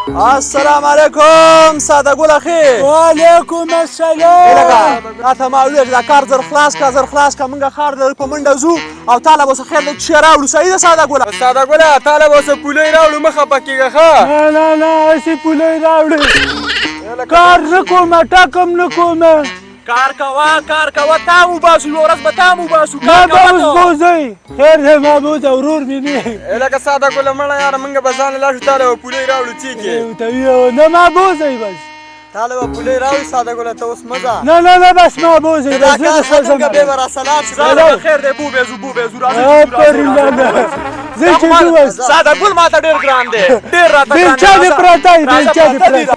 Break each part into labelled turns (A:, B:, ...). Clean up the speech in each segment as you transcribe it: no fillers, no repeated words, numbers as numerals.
A: السلام علیکم ساده ګل اخی.
B: وعلیکم السلام.
A: لکه راته ما وویل چې دا کار زر خلاص که موږ ښار ته په منډه ځو او تاله به اوس خیر دی چې راوړو. صحیح ده ساده ګله؟
C: ساده ګله تاله به اوس پولۍ راوړو، مه خفه کېږه ښه.
B: نه هسې پولۍ راوړې، کار نه کومه ټکم نه کومه.
A: کار کوه تا وباسو، یوه ورځ به تا وباسو.
B: ما به اوس بوځئ، خیر دی ما بوځه، ورور مې نه.
C: لکه ساده ګله مړه یاره موږ به ځان له لاړ شو، تاله به پولۍ راوړو څه کې.
B: نه ما بوځئ بس.
C: تاله به پولۍ راوړو ساده ګله ته اوس مه ځه.
B: نه بس ما بوځئ.
C: دا کار ختم که بیا به راسلار شي.
A: ساده خیر دی بوبېزو
B: زه چې ځو اوس
A: ساده ګل ما ته ډېر ګران دی، ډېر راته ګران دی.
B: بېلچه دې پرته وي، بېلچه دې پرته.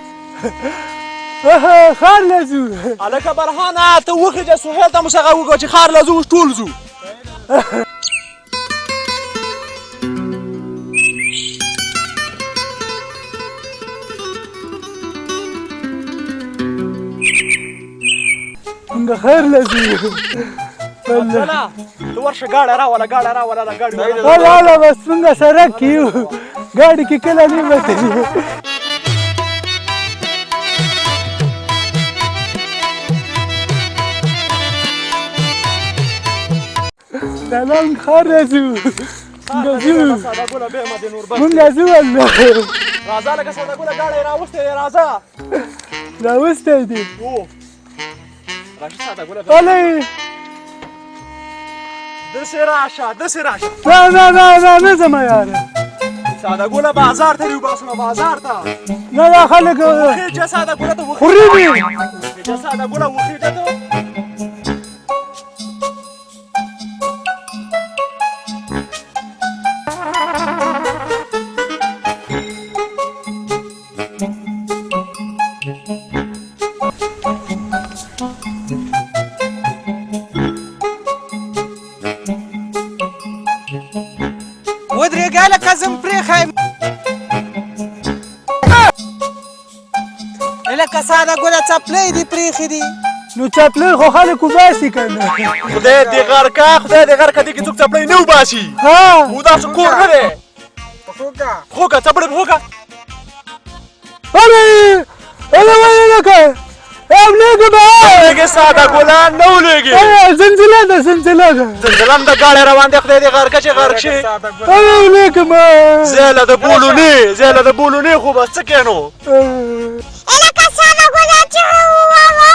B: ښار له ځو.
A: هلکه برهانه ته وخېږه سهیل ته موږ هغه وکړه چې ښار له ځو اوس ټول ځو.
B: موږ خیر له ځو.
A: ته ورشه ګاډی راوله دا ګاډي
B: هله بس موږ سړک کې یو، ګاډي کې کله نه وتلي. سلام ښار له ځو. موږ ځو والله.
A: راځه لکه ساده ګله ګاډی راوستی دی، راځه
B: راوستی دی.
A: راشه ساده ګله
B: هلئ
A: داسې راشه
B: نه ځمه یاره.
A: ساده ګله بازار ته دې وباسمه، بازار ته.
B: نه دا خلک
A: وخېږه ساده ګله ته
B: خوري دي.
A: وخېږه ساده ګله وخېږه ته.
C: ودرېږه لکه زم پرېښی لکه ساده ګله څپلۍ دې پرېښي دي.
B: نو چپلۍ خو خلک وباسي که نه.
A: خدای دې غر که دې کې څوک څپلۍ نه وباسي. او داسې کور نه دی. پښو که څپلۍ پښو که.
B: ولې لکه ولېږه به
A: ولېږې ساده ګله نه ولېږې.
B: زلزله ده
A: زلزله هم د ګاډی روان دی، خدای دې غرقه چې غرق شي.
B: ولېږه ما
A: زیله د بولونې خو بس څه کېنو.
C: لکه ساده ګله چغې ووهمه.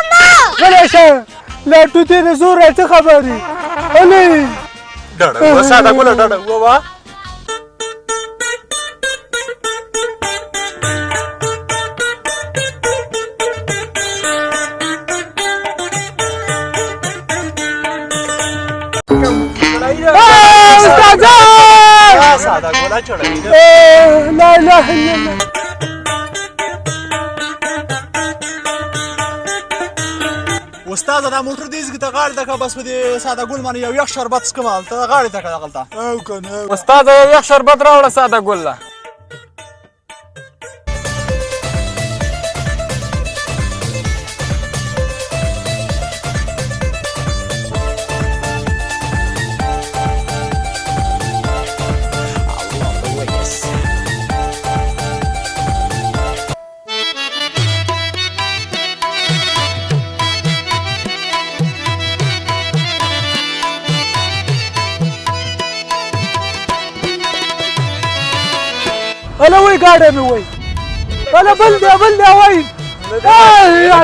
B: غلی شه له ټوتې د زوره څه خبرې. هلئ
A: ډډه ووه ساده ګله ډډه ووه. ساده ګله چړهی ده.
B: لا اله الا الله.
A: استاده دا موټر دې ځګې ته غاړې ته که بس په دې ساده ګل باندې یو یخ شربت څکم هلته غاړې ته که دغلته.
B: او که نه
C: استاده یو یخ شربت راوړه ساده ګله.
B: هله وایي ګاډی مې وایي، هله بل دی وایي. الله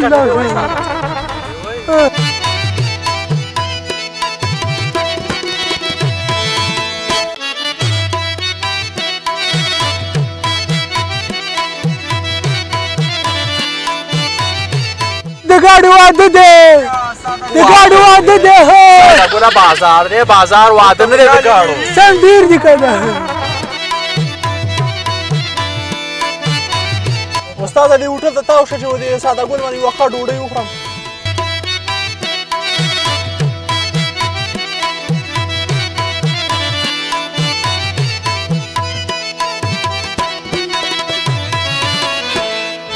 B: د ګاډي واده دی، د ګاډي واده دی.
A: ساده ګله بازار دی، بازار واده نه دی د ګاډو.
B: سم ډېر دي که نه.
A: استاده دې هوټل ته تاو شه چې د ساده ګل باندې یوه ښه ډوډۍ وخورم.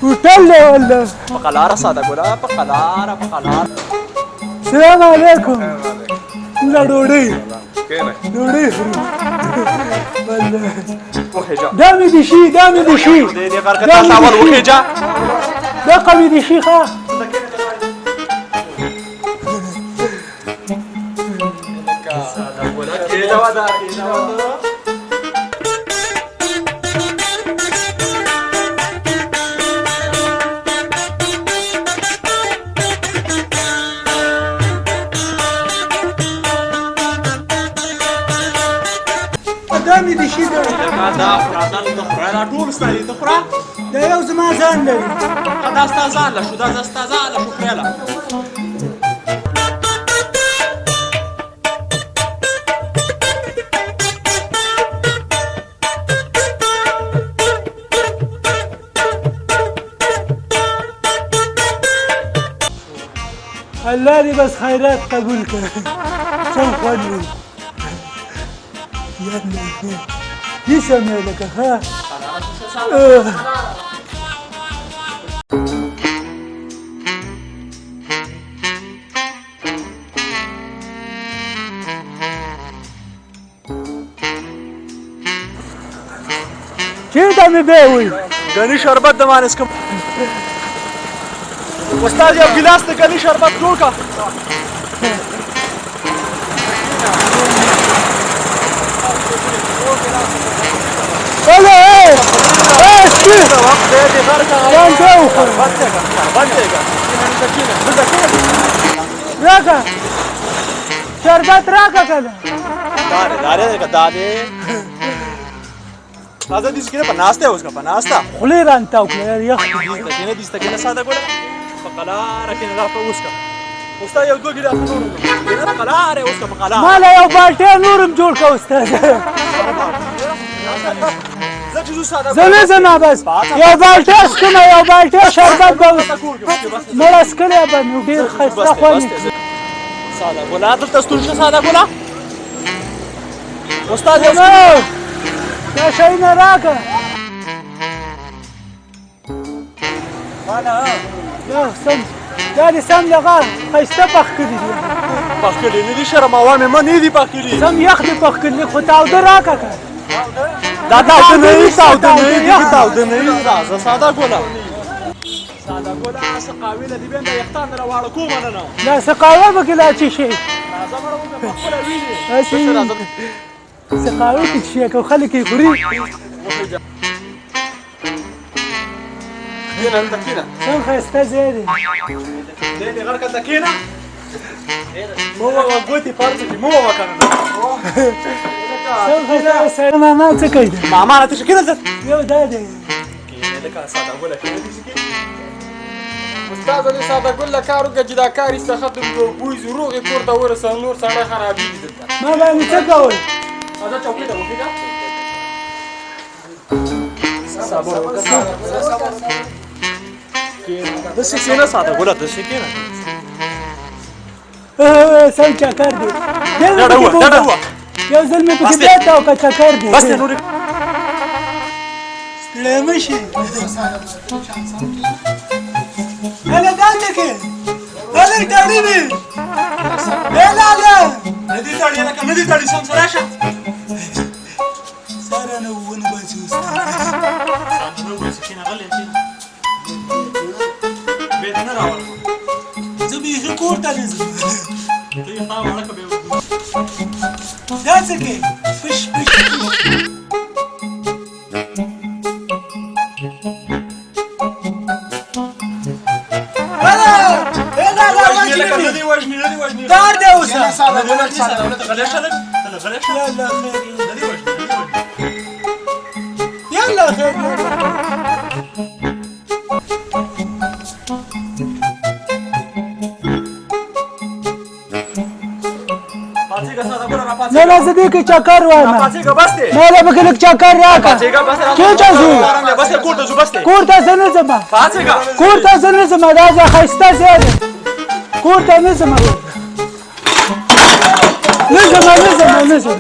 B: هوټل دی والله.
A: په قلاره ساده ګله په قلاره.
B: السلام علیکم. لا ډوډۍ ډوډۍ خورو.
A: وخیجه
B: دا مې دي شي دا مې دي شي
A: دې غر کې تاسو اول وخیجه
B: دا قوي دي شي ښه دا مې دي شي دا
A: دا خورا دا ټول ستاسو ته خورا
B: دا یو زما ځان لري
A: دا ستاسو ځان له شو دا ستاسو ځان له شو خیاله
B: الله دې بس خیرات قبول کړي څو خوند وي نیسه مې لکه ها چېرته مې بیوي
A: غني شربت د مانس کوم استاد یو ګلاس د غني شربت جوړ کا
B: هلا ايه اسكت
A: وقت دې غر کا
B: باندې راکا شربت راکا کنه
A: داره هذا دي كده بناسته اوس کا بناسته
B: خلی رانتا وکړه یخ
A: دي ستګنه ساده ګوره فقلا رکنه را په اوس کا استاد یو دوه ګلاس نور دې فقلا اوس کا فقلا
B: مال یو بالټه نورم جوړ کا استاد زما بس یو بالټه سکمه یو بالټه شربت به مړ اسکلیا به نو ډیر خسته خواني
A: ساده ګولا دلته ستورشه ساده ګولا استاد یو
B: دا شي نه راکا
A: انا
B: یا سم دا دې سم لغه خسته پخ کړی دی
A: پخ کړی نه دي شرم اوامه ما نه دي پخ کړی
B: سم یخ دې پخ کړی خو تاو در راکا
A: دا تاو نه ساده ګولا ساده ګولا سقاویله دی بنده یختان راواړه کوم نه
B: لا سقاوه بکلا چی شي سقاوه کې شي کو خلک یې خوري
A: کینه انت کینه
B: څنګه خسته زیاده
A: دې غر کته کینه مو وګوتی پارته کې مو وکړه
B: څنګه سره ماما څه کوي
A: ماما ته څه کینه
B: یو دا دی
A: کینه لکه ساده ګولا کینه دي
C: استاد دې ساده ګل له کار وکړه چې دا کار یې څه ختم کړو بوی زروغې کور ته ورسه نور سړی خرابېږي دلته
B: ما باندې څه کول
A: هذا چوکۍ ته وکړه د سکینه ساده ګولا د سکینه
B: سم چکر دی
A: دا هو
B: یو ځل مې پکې بیاته او چکر دی
A: بس نور
B: ستړی مشي هله دلته کې هله تړي مې لاله
A: ندی تړي لکه ندی تړي سم سره شه
B: ساره نه ونه بچو
A: نو سکینه غلې به نه راوړم
B: زه به کور ته ځم
A: ته یې تا وړه کبه
B: دا څه کې فش
A: وجني
B: دار دی اوسه
A: ساده ګولا ساده غلې شه غلې شه
B: يلا خير
A: ندی وجني
B: يلا خير نه لازم دې کې چکر وانه
A: پاتېګه بس دې
B: نه له بګلک چکر راکا
A: پاتېګه بس
B: کې چازو
A: بس کور ته زو بس دې
B: کور ته زنه زما
A: پاتېګه
B: کور ته زنه زما دا ځه خسته زیاده کور ته نه زما نه زما